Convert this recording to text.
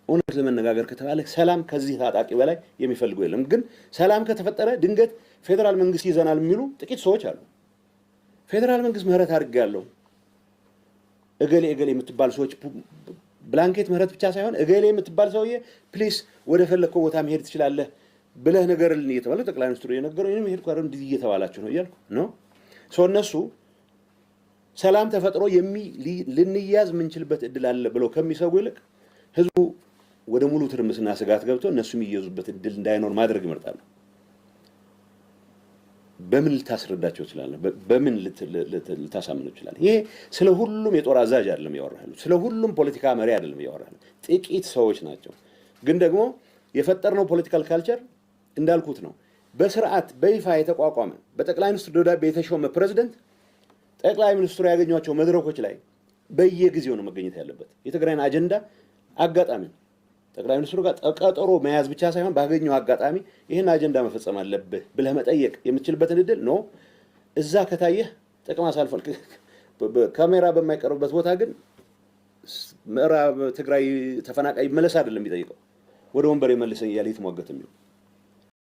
እውነት ለመነጋገር ከተባለ ሰላም ከዚህ ታጣቂ በላይ የሚፈልጉ የለም። ግን ሰላም ከተፈጠረ ድንገት ፌደራል መንግስት ይዘናል የሚሉ ጥቂት ሰዎች አሉ። ፌደራል መንግስት ምህረት አድርጋለሁ እገሌ የምትባል ሰዎች ብላንኬት ምህረት ብቻ ሳይሆን እገሌ የምትባል ሰውዬ ፕሊስ ወደ ፈለከው ቦታ መሄድ ትችላለህ ብለህ ነገርልኝ እየተባለ ጠቅላይ ሚኒስትሩ የነገረው እኔም ሄድኩ አይደል እንዲህ እየተባላችሁ ነው እያልኩ ነው። እነሱ ሰላም ተፈጥሮ ልንያዝ የምንችልበት እድል አለ ብለው ከሚሰጉ ይልቅ ህዝቡ ወደ ሙሉ ትርምስና ስጋት ገብቶ እነሱ የሚያዙበት እድል እንዳይኖር ማድረግ ይመርጣሉ። በምን ልታስረዳቸው ይችላል? በምን ልታሳምኑ ይችላል? ይሄ ስለ ሁሉም የጦር አዛዥ አይደለም ያወራሉ። ስለ ሁሉም ፖለቲካ መሪ አይደለም ያወራሉ። ጥቂት ሰዎች ናቸው። ግን ደግሞ የፈጠርነው ፖለቲካል ካልቸር እንዳልኩት ነው። በስርዓት በይፋ የተቋቋመ በጠቅላይ ሚኒስትር ደብዳቤ የተሾመ ፕሬዝዳንት ጠቅላይ ሚኒስትሩ ያገኟቸው መድረኮች ላይ በየጊዜው ነው መገኘት ያለበት። የትግራይን አጀንዳ አጋጣሚ ጠቅላይ ሚኒስትሩ ጋር ቀጠሮ መያዝ ብቻ ሳይሆን ባገኘው አጋጣሚ ይሄን አጀንዳ መፈጸም አለብህ ብለህ መጠየቅ የምትችልበትን እድል ነው። እዛ ከታየህ ጥቅም አሳልፈል ካሜራ በማይቀርብበት ቦታ ግን ምዕራብ ትግራይ ተፈናቃይ መለስ አይደለም የሚጠይቀው ወደ ወንበር ይመልሰኝ ያለ ይተሟገት የሚለው